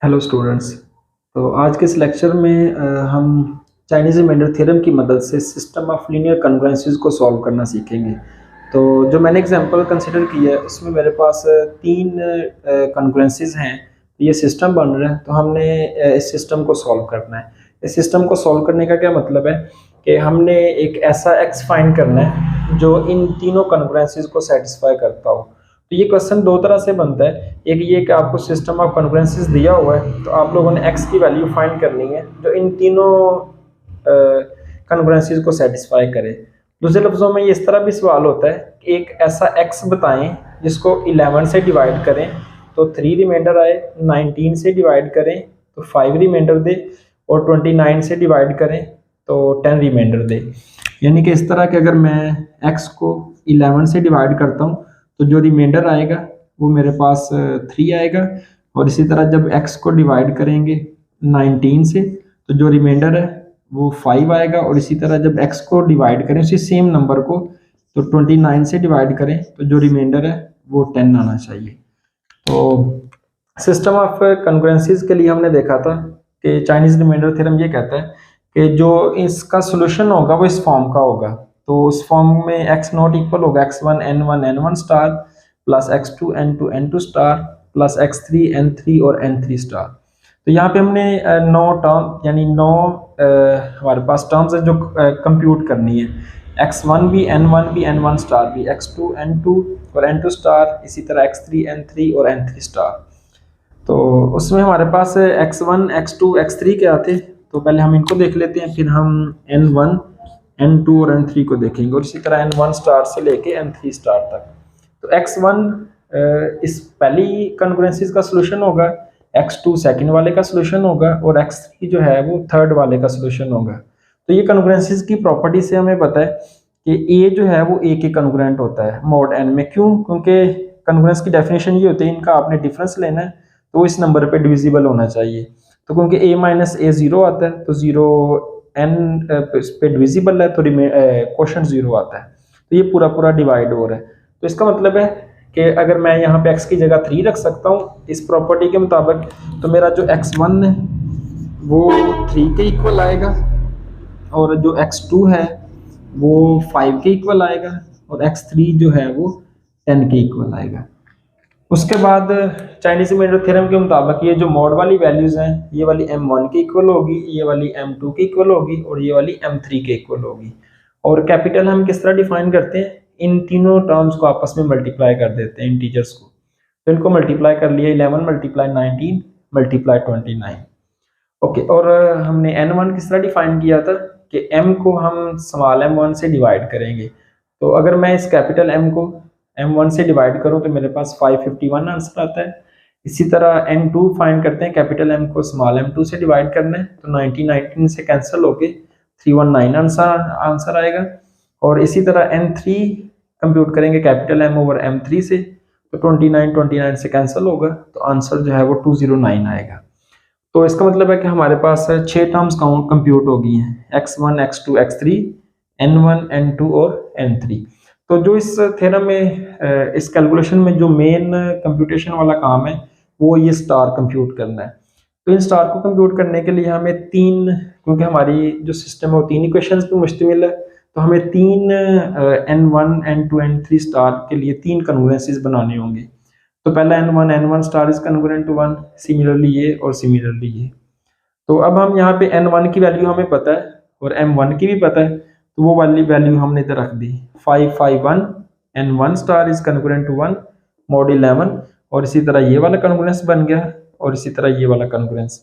Hello students. तो आज के इस लेक्चर में हम चाइनीज रिमाइंडर थ्योरम की मदद से सिस्टम ऑफ लीनियर कॉन्ग्रुएंसीज को सॉल्व करना सीखेंगे। तो जो मैंने एग्जांपल कंसिडर किया है उसमें मेरे पास तीन कॉन्ग्रुएंसीज हैं। ये सिस्टम बन रहा है, तो हमने इस सिस्टम को सॉल्व करना है। इस सिस्टम को सॉल्व करने का क्या मतलब है कि हमने एक ऐसा एक्स फाइंड करना है जो इन तीनों कॉन्ग्रुएंसीज को सेटिस्फाई करता हो। तो ये क्वेश्चन दो तरह से बनता है। एक ये कि आपको सिस्टम ऑफ कॉन्ग्रुएंसीज दिया हुआ है, तो आप लोगों ने एक्स की वैल्यू फाइंड करनी है जो इन तीनों कॉन्ग्रुएंसीज को सेटिस्फाई करे। दूसरे लफ्जों में ये इस तरह भी सवाल होता है कि एक ऐसा एक्स बताएं जिसको 11 से डिवाइड करें तो 3 रिमाइंडर आए, 19 से डिवाइड करें तो 5 रिमाइंडर दे, और 29 से डिवाइड करें तो 10 रिमाइंडर दे। यानी कि इस तरह के अगर मैं एक्स को 11 से डिवाइड करता हूँ तो जो रिमाइंडर आएगा वो मेरे पास 3 आएगा, और इसी तरह जब x को डिवाइड करेंगे 19 से तो जो रिमाइंडर है वो 5 आएगा, और इसी तरह जब x को डिवाइड करें उसी सेम नंबर को तो 29 से डिवाइड करें तो जो रिमाइंडर है वो 10 आना चाहिए। तो सिस्टम ऑफ कॉन्ग्रुएंसीज के लिए हमने देखा था कि चाइनीज रिमाइंडर थ्योरम ये कहता है कि जो इसका सोल्यूशन होगा वो इस फॉर्म का होगा। तो उस फॉर्म में x नॉट इक्वल होगा x1 n1 n1 star plus x2 n2 n2 star plus x3 n3 और n3 स्टार। तो यहाँ पे हमने 9 टर्म यानी 9 हमारे पास टर्म्स है जो कंप्यूट करनी है। x1 भी n1 भी n1 स्टार भी x2 n2 और n2 स्टार, इसी तरह x3 n3 और n3 स्टार। तो उसमें हमारे पास x1 x2 x3 क्या थे, तो पहले हम इनको देख लेते हैं, फिर हम n1 n2 और n3 को देखेंगे, और इसी तरह n1 स्टार से लेके n3 स्टार तक। तो x1 इस पहली कॉन्ग्रुएंसीज का सलूशन होगा, x2 सेकंड वाले का सलूशन होगा, और x3 जो है वो थर्ड वाले का सलूशन होगा। तो ये कॉन्ग्रुएंसीज की प्रॉपर्टी से हमें पता है कि a जो है वो a के कॉन्ग्रुएंट होता है मॉड n में। क्यों? क्योंकि कॉन्ग्रुएंस की डेफिनेशन ये होती है इनका आपने डिफरेंस लेना है तो इस नंबर पे डिविजिबल होना चाहिए। तो क्योंकि a माइनस a 0 आता है तो 0 n पे डिविजिबल है तो क्वोशंट 0 आता है। तो ये पूरा पूरा डिवाइड हो रहा है। तो इसका मतलब है कि अगर मैं यहाँ पे x की जगह 3 रख सकता हूँ इस प्रॉपर्टी के मुताबिक, तो मेरा जो x1 है वो 3 के इक्वल आएगा, और जो x2 है वो 5 के इक्वल आएगा, और x3 जो है वो 10 के इक्वल आएगा। उसके बाद चाइनीज रिमाइंडर थ्योरम के मुताबिक ये जो मॉड वाली वैल्यूज हैं ये वाली m1 के इक्वल होगी, ये वाली m2 के इक्वल होगी, और ये वाली m3 के इक्वल होगी। और कैपिटल हम किस तरह डिफाइन करते हैं, इन तीनों टर्म्स को आपस में मल्टीप्लाई कर देते हैं इंटीजर्स को। तो इनको मल्टीप्लाई कर लिया, 11 मल्टीप्लाई 19 मल्टीप्लाई 29। ओके, और हमने n1 किस तरह डिफाइन किया था कि m को हम स्मॉल m1 से डिवाइड करेंगे। तो अगर मैं इस कैपिटल m को m1 से डिवाइड करूं तो मेरे पास 551 आंसर आता है। इसी तरह n2 फाइंड करते हैं, कैपिटल m को स्मॉल m2 से डिवाइड करना है तो 19 से कैंसिल होके 319 आंसर आएगा। और इसी तरह n3 कंप्यूट करेंगे कैपिटल m ओवर m3 से, तो 29 से कैंसिल होगा तो आंसर जो है वो 209 आएगा। तो इसका मतलब है कि हमारे पास 6 टर्म्स काउंट कंप्यूट हो गई हैं, x1 x2 x3 n1 n2 और n3। तो जो इस थ्योरम में इस कैलकुलेशन में जो मेन कंप्यूटेशन वाला काम है वो ये स्टार कंप्यूट करना है। तो इन स्टार को कंप्यूट करने के लिए हमें क्योंकि हमारी जो सिस्टम है वो 3 इक्वेशंस पे मुश्तमिल है, तो हमें 3 n1 n2 n3 स्टार के लिए 3 कॉन्ग्रुएंसीज बनाने होंगे। तो पहला n1 star is congruent to 1, similarly ये और सिमिलरली ये। तो अब हम यहाँ पे n1 की वैल्यू हमें पता है और m1 की भी पता है, तो वो वाली वैल्यू हमने इधर रख दी 551 n1 star is congruent to 1 mod 11, और इसी तरह ये वाला कॉन्ग्रुएंस बन गया, और इसी तरह ये वाला कॉन्ग्रुएंस।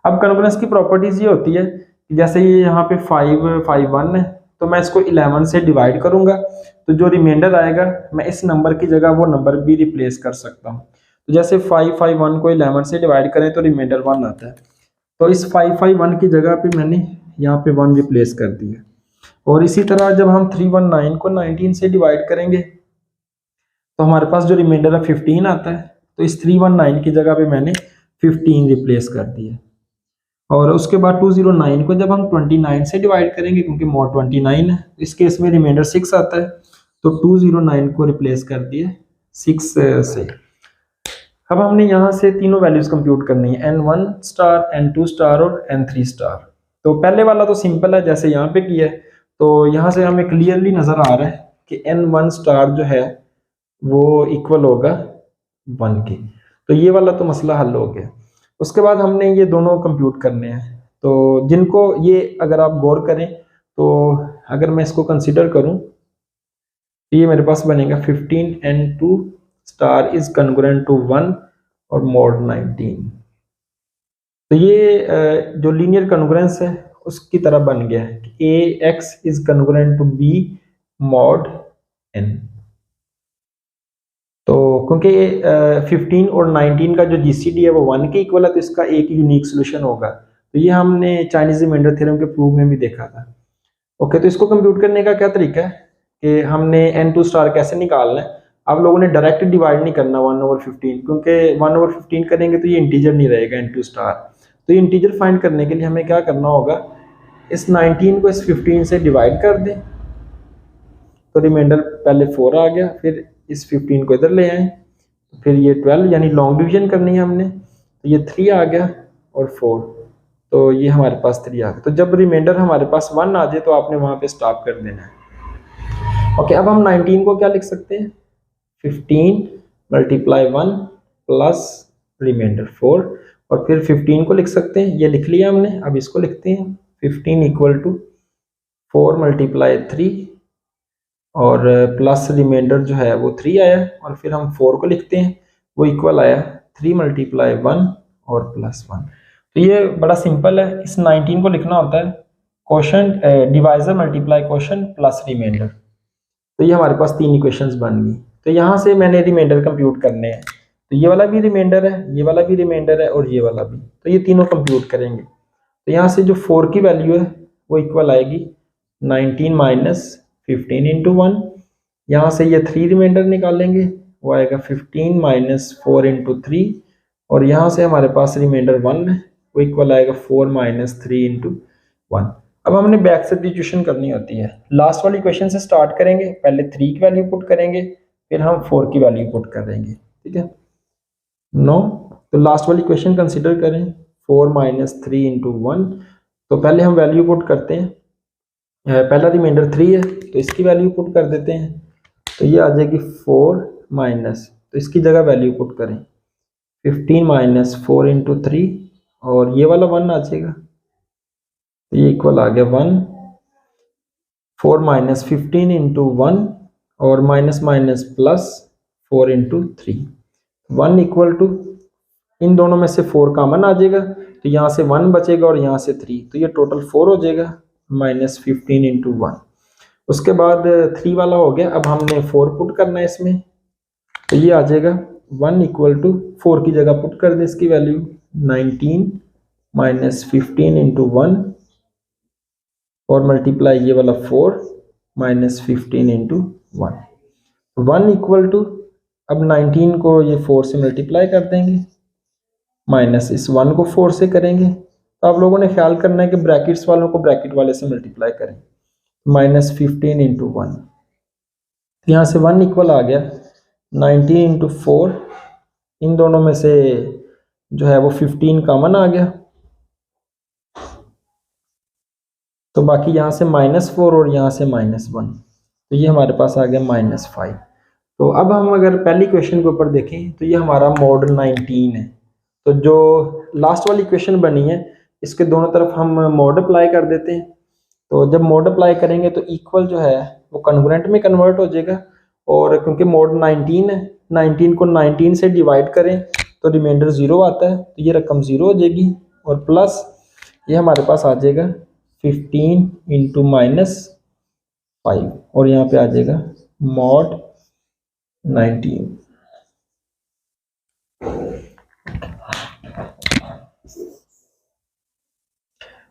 अब कॉन्ग्रुएंस की प्रॉपर्टीज ये होती है कि जैसे ये यहाँ पे 551 है तो मैं इसको 11 से डिवाइड करूंगा तो जो रिमाइंडर आएगा मैं इस नंबर की जगह वो नंबर भी रिप्लेस कर सकता हूँ। तो जैसे 551 को 11 से डिवाइड करें तो रिमाइंडर 1 आता है, तो इस 551 की जगह पे मैंने यहाँ पे 1 रिप्लेस कर दिया। और इसी तरह जब हम 319 को 19 से डिवाइड करेंगे तो हमारे पास जो रिमाइंडर है 15 आता है, तो इस 319 की जगह पे मैंने 15 रिप्लेस कर दिया। और उसके बाद 209 को जब हम 29 से डिवाइड करेंगे क्योंकि मॉड 29 है, इस केस में रिमाइंडर 6 आता है, तो 209 को रिप्लेस कर दिए 6 से। अब हमने यहाँ से तीनों वैल्यूज कंप्यूट करनी है, n1 स्टार, n2 स्टार और n3 स्टार। तो पहले वाला तो सिंपल है जैसे यहाँ पे किया है, तो यहाँ से हमें क्लियरली नजर आ रहा है कि n1 स्टार जो है वो इक्वल होगा 1 के। तो ये वाला तो मसला हल हो गया। उसके बाद हमने ये दोनों कंप्यूट करने हैं, तो जिनको ये अगर आप गौर करें तो अगर मैं इसको कंसिडर करूं तो ये मेरे पास बनेगा 15n2 star is congruent to 1 और मॉड 19। तो ये जो लीनियर कन्ग्रुएंस है उसकी तरह बन गया है कि ax is congruent to b mod n। तो क्योंकि 15 और 19 का जो जीसीडी है वो 1 के इक्वल है, तो इसका एक यूनिक सोल्यूशन होगा। तो ये हमने चाइनीज रिमाइंडर थ्योरम के प्रूफ में भी देखा था। ओके, तो इसको कंप्यूट करने का क्या तरीका है कि हमने n2 स्टार कैसे निकालना है। आप लोगों ने डायरेक्ट डिवाइड नहीं करना 1/15, क्योंकि 1/15 करेंगे तो ये इंटीजर नहीं रहेगा n2 स्टार। तो ये इंटीजर फाइंड करने के लिए हमें क्या करना होगा, इस 19 को इस 15 से डिवाइड कर दें, तो रिमाइंडर पहले 4 आ गया, फिर इस 15 को इधर ले आए, फिर ये 12 यानी लॉन्ग डिवीजन करनी है हमने, तो ये 3 आ गया और 4, तो ये हमारे पास 3 आ गया। तो जब रिमाइंडर हमारे पास 1 आ जाए तो आपने वहाँ पे स्टॉप कर देना है। ओके, अब हम 19 को क्या लिख सकते हैं, 15 मल्टीप्लाई 1 प्लस रिमाइंडर 4, और फिर 15 को लिख सकते हैं, ये लिख लिया हमने। अब इसको लिखते हैं 15 इक्वल टू 4 मल्टीप्लाई 3 और प्लस रिमाइंडर जो है वो 3 आया, और फिर हम 4 को लिखते हैं, वो इक्वल आया 3 मल्टीप्लाई 1 और प्लस 1। तो ये बड़ा सिंपल है। इस 19 को लिखना होता है quotient divisor multiply quotient plus remainder. तो ये हमारे पास 3 इक्वेशंस बन गई। तो यहाँ से मैंने रिमाइंडर कंप्यूट करने हैं, तो ये वाला भी रिमाइंडर है, ये वाला भी रिमाइंडर है और ये वाला भी, तो ये तीनों कंप्यूट करेंगे। तो यहाँ से जो 4 की वैल्यू है वो इक्वल आएगी 19 माइनस 15 इंटू 1। यहाँ से ये 3 रिमाइंडर निकालेंगे, वो आएगा 15 माइनस 4 इंटू 3, और यहाँ से हमारे पास रिमाइंडर 1 है, वो इक्वल आएगा 4 माइनस 3 इंटू 1। अब हमने बैक सब्स्टिट्यूशन करनी होती है। लास्ट वाली क्वेश्चन से स्टार्ट करेंगे, पहले 3 की वैल्यू पुट करेंगे, फिर हम 4 की वैल्यू पुट करेंगे, ठीक है। नो, तो लास्ट वाली क्वेश्चन कंसिडर करें, 4 माइनस 3 इंटू 1। तो पहले हम वैल्यू पुट करते हैं, पहला रिमाइंडर 3 है तो इसकी वैल्यू पुट कर देते हैं, तो ये आ जाएगी 4 माइनस, तो इसकी जगह वैल्यू पुट करें 15 माइनस 4 इंटू 3, और ये वाला 1 आ जाएगा, तो ये इक्वल आ गया 1, 4 माइनस 15 इंटू 1 और minus minus plus 4 into 3, 1 equal to, इन दोनों में से 4 कॉमन आ जाएगा, तो यहाँ से 1 बचेगा और यहाँ से 3, तो ये टोटल 4 हो जाएगा माइनस 15 इंटू 1। उसके बाद 3 वाला हो गया, अब हमने 4 पुट करना है इसमें, तो ये आ जाएगा 1 इक्वल टू 4 की जगह पुट कर दें इसकी वैल्यू 19 माइनस 15 इंटू 1 और मल्टीप्लाई ये वाला 4 माइनस 15 इंटू 1 इक्वल टू, अब 19 को ये 4 से मल्टीप्लाई कर देंगे, माइनस इस 1 को 4 से करेंगे। तो आप लोगों ने ख्याल करना है कि ब्रैकेट्स वालों को ब्रैकेट वाले से मल्टीप्लाई करें, माइनस 15 इंटू 1, यहाँ से 1 इक्वल आ गया 19 इंटू 4, इन दोनों में से जो है वो 15 कॉमन आ गया, तो बाकी यहाँ से -4 और यहाँ से -1, तो ये हमारे पास आ गया -5। तो अब हम अगर पहली क्वेश्चन के ऊपर देखें तो ये हमारा मॉड 19 है। तो जो लास्ट वाली क्वेश्चन बनी है इसके दोनों तरफ हम मॉड अप्लाई कर देते हैं। तो जब मॉड अप्लाई करेंगे तो इक्वल जो है वो कन्वर्जेंट में कन्वर्ट हो जाएगा, और क्योंकि मॉड 19 है, 19 को 19 से डिवाइड करें तो रिमाइंडर 0 आता है, तो ये रकम 0 हो जाएगी, और प्लस ये हमारे पास आ जाएगा 15 इंटू -5, और यहाँ पे आ जाएगा मॉड 19।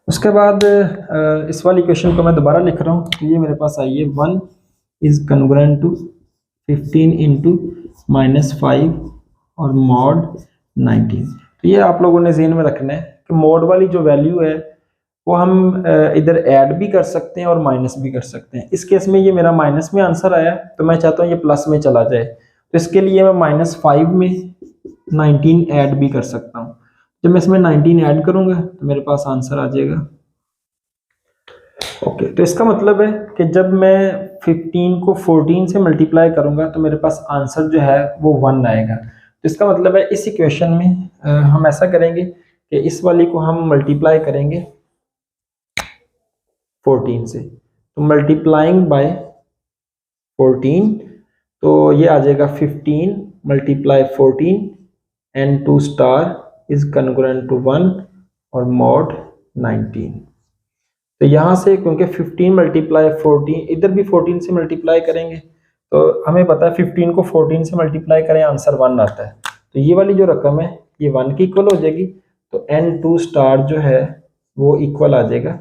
उसके बाद इस वाली क्वेश्चन को मैं दोबारा लिख रहा हूँ, तो ये मेरे पास आई है 1 इज कन्ग्रुएंट टू 15 इंटू -5 और मॉड 19। तो ये आप लोगों ने ज़हन में रखना है कि मॉड वाली जो वैल्यू है वो हम इधर ऐड भी कर सकते हैं और माइनस भी कर सकते हैं। इस केस में ये मेरा माइनस में आंसर आया, तो मैं चाहता हूँ ये प्लस में चला जाए, तो इसके लिए मैं -5 में 19 ऐड भी कर सकता हूँ। जब मैं इसमें 19 ऐड करूंगा तो मेरे पास आंसर आ जाएगा। ओके, तो इसका मतलब है कि जब मैं 15 को 14 से मल्टीप्लाई करूंगा तो मेरे पास आंसर जो है वो 1 आएगा। तो इसका मतलब है इस इक्वेशन में हम ऐसा करेंगे कि इस वाली को हम मल्टीप्लाई करेंगे 14 से, तो मल्टीप्लाइंग बाय 14, तो ये आ जाएगा 15 multiply 14 and 2 star is congruent to 1 और मॉड 19। तो यहाँ से क्योंकि 15 मल्टीप्लाई 14, इधर भी 14 से मल्टीप्लाई करेंगे तो हमें पता है 15 को 14 से मल्टीप्लाई करें आंसर 1 आता है। तो ये वाली जो रकम है ये 1 की इक्वल हो जाएगी। तो n2 स्टार जो है वो इक्वल आ जाएगा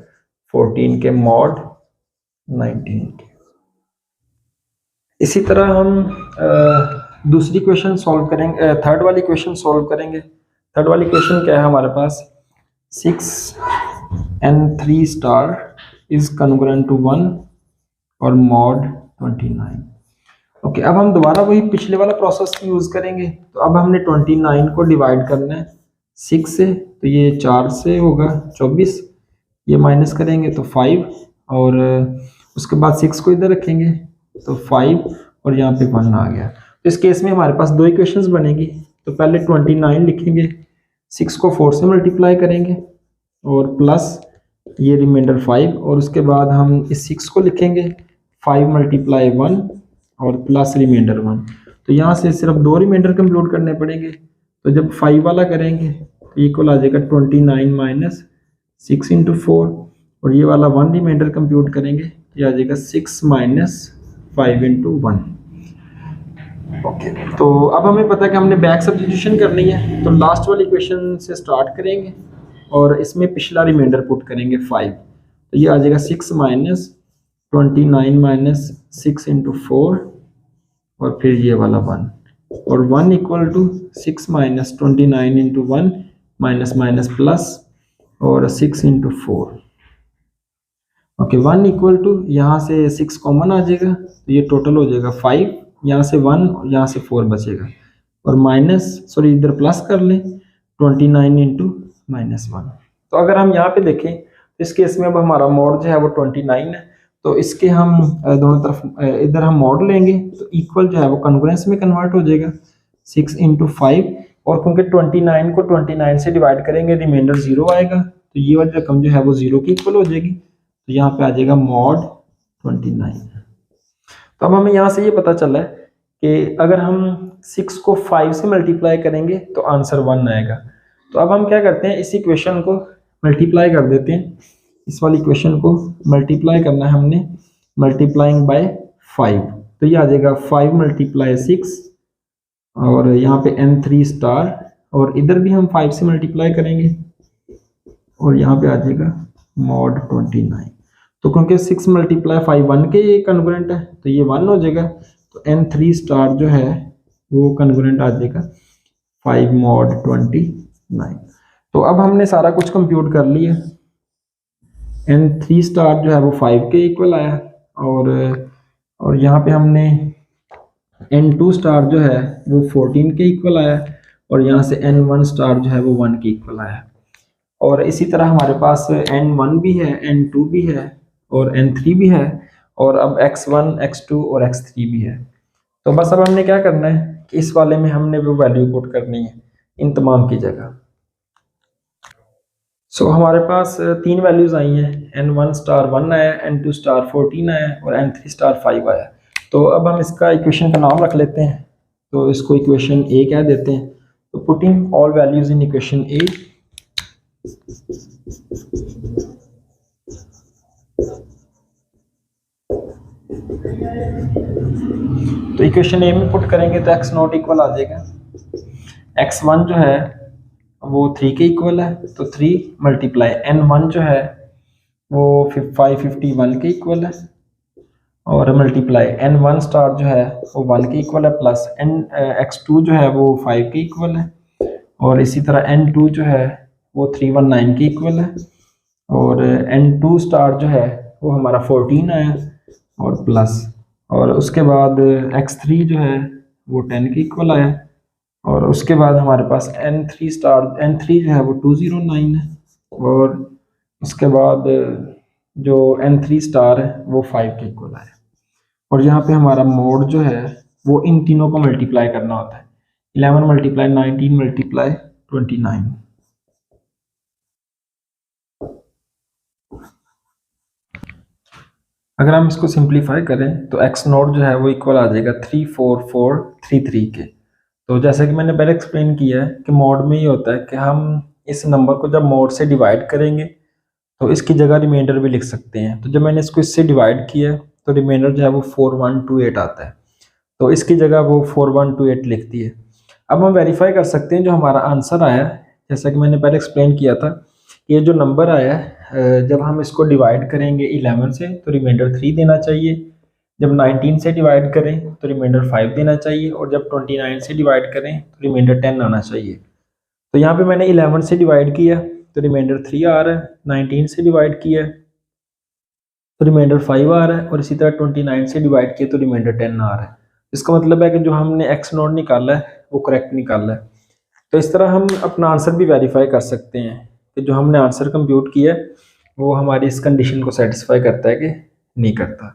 14 के मॉड 19 के। इसी तरह हम दूसरी क्वेश्चन सॉल्व करेंगे, थर्ड वाली क्वेश्चन सॉल्व करेंगे। थर्ड वाली क्वेश्चन क्या है हमारे पास, 6n3 star is congruent to 1 और मॉड 29। ओके, अब हम दोबारा वही पिछले वाला प्रोसेस यूज करेंगे। तो अब हमने 29 को डिवाइड करना है 6 से, तो ये 4 से होगा 24, ये माइनस करेंगे तो 5, और उसके बाद 6 को इधर रखेंगे तो 5 और यहाँ पे 1 आ गया। तो इस केस में हमारे पास दो इक्वेशंस बनेगी। तो पहले 29 लिखेंगे, 6 को 4 से मल्टीप्लाई करेंगे और प्लस ये रिमाइंडर 5, और उसके बाद हम इस 6 को लिखेंगे 5 मल्टीप्लाई 1 और प्लस रिमाइंडर 1। तो यहाँ से सिर्फ दो रिमाइंडर कंप्यूट करने पड़ेंगे। तो जब 5 वाला करेंगे तो इक्वल आ जाएगा 29 माइनस 6 इंटू 4, और ये वाला 1 रिमाइंडर कंप्यूट करेंगे, ये आ जाएगा 6 माइनस 5 इंटू 1। ओके, तो अब हमें पता है कि हमने बैक सब्स्टिट्यूशन करनी है। तो लास्ट वाली इक्वेशन से स्टार्ट करेंगे और इसमें पिछला रिमाइंडर पुट करेंगे 5। तो ये आ जाएगा 6 माइनस 29 माइनस 6 इंटू 4 और फिर ये वाला 1, और 1 equal to 6 minus 29 into 1 minus minus plus और 6 इंटू 4। ओके, 1 इक्वल टू यहाँ से 6 कॉमन आ जाएगा तो ये टोटल हो जाएगा 5, यहाँ से 1 और यहाँ से 4 बचेगा, और माइनस सॉरी इधर प्लस कर लें 29 इंटू माइनस 1। तो अगर हम यहाँ पे देखें तो इस केस में अब हमारा मॉड जो है वो 29 है। तो इसके हम दोनों तरफ इधर हम मॉड लेंगे तो इक्वल जो है वो कन्ग्रुएंस में कन्वर्ट हो जाएगा 6 इंटू 5, और क्योंकि 29 को 29 से डिवाइड करेंगे रिमाइंडर 0 आएगा, तो ये वाली रकम जो है वो 0 की इक्वल हो जाएगी। तो यहाँ पे आ जाएगा मॉड 29। तो अब हमें यहाँ से ये पता चला है कि अगर हम 6 को 5 से मल्टीप्लाई करेंगे तो आंसर 1 आएगा। तो अब हम क्या करते हैं, इस इक्वेशन को मल्टीप्लाई कर देते हैं। इस वाली इक्वेशन को मल्टीप्लाई करना है हमने, मल्टीप्लाइंग बाय 5। तो ये आ जाएगा 5 मल्टीप्लाई 6, और यहाँ पे n3 स्टार, और इधर भी हम 5 से मल्टीप्लाई करेंगे और यहाँ पे आ जाएगा मॉड 29। तो क्योंकि 6 मल्टीप्लाई 5 1 के ये कन्ग्रुएंट है तो ये 1 हो जाएगा। तो n3 स्टार जो है वो कन्ग्रुएंट आ जाएगा 5 मॉड 29। तो अब हमने सारा कुछ कंप्यूट कर लिया। n3 स्टार जो है वो 5 के इक्वल आया, और यहाँ पे हमने n2 स्टार जो है वो 14 के इक्वल आया, और यहाँ से n1 स्टार जो है वो 1 के इक्वल आया। और इसी तरह हमारे पास n1 भी है, n2 भी है और n3 भी है, और अब x1 x2 और x3 भी है। तो बस अब हमने क्या करना है कि इस वाले में हमने वो वैल्यू पुट करनी है इन तमाम की जगह। सो हमारे पास 3 वैल्यूज आई हैं, n1 स्टार 1 आया, n2 स्टार 14 आया और n3 स्टार 5 आया। तो अब हम इसका इक्वेशन का नाम रख लेते हैं। तो इसको इक्वेशन ए कह देते हैं। तो putting all values in equation A, तो इक्वेशन ए में पुट करेंगे तो x नॉट इक्वल आ जाएगा, x1 जो है वो 3 के इक्वल है, तो 3 मल्टीप्लाई n1 जो है वो 551 के इक्वल है, और मल्टीप्लाई n1 स्टार जो है वो 1 के इक्वल है, प्लस x2 जो है वो 5 के इक्वल है, और इसी तरह n2 जो है वो 319 के इक्वल है, और n2 स्टार जो है वो हमारा 14 आया और प्लस, और उसके बाद x3 जो है वो 10 के इक्वल आया, और उसके बाद हमारे पास N3 स्टार, N3 जो है वो 209 है, और उसके बाद जो N3 स्टार है वो 5 के इक्वल है। और यहाँ पे हमारा मोड जो है वो इन तीनों को मल्टीप्लाई करना होता है, 11 मल्टीप्लाई 19 मल्टीप्लाई 29। अगर हम इसको सिंप्लीफाई करें तो एक्स नोट जो है वो इक्वल आ जाएगा 34433 के। तो जैसा कि मैंने पहले एक्सप्लेन किया है कि मोड में ये होता है कि हम इस नंबर को जब मोड से डिवाइड करेंगे तो इसकी जगह रिमाइंडर भी लिख सकते हैं। तो जब मैंने इसको इससे डिवाइड किया तो रिमाइंडर जो है वो 4128 आता है, तो इसकी जगह वो 4128 लिख दी है। अब हम वेरीफाई कर सकते हैं जो हमारा आंसर आया है, जैसा कि मैंने पहले एक्सप्लेन किया था, ये जो नंबर आया है जब हम इसको डिवाइड करेंगे 11 से तो रिमाइंडर 3 देना चाहिए, जब 19 से डिवाइड करें तो रिमाइंडर 5 देना चाहिए, और जब 29 से डिवाइड करें तो रिमाइंडर 10 आना चाहिए। तो यहाँ पे मैंने 11 से डिवाइड किया तो रिमाइंडर 3 आ रहा है, 19 से डिवाइड किया तो रिमाइंडर 5 आ रहा है, और इसी तरह 29 से डिवाइड किया तो रिमाइंडर 10 आ रहा है। इसका मतलब है कि जो हमने एक्स नोट निकाला है वो करेक्ट निकाला है। तो इस तरह हम अपना आंसर भी वेरीफाई कर सकते हैं कि जो हमने आंसर कंप्यूट किया है वो हमारी इस कंडीशन को सेटिस्फाई करता है कि नहीं करता।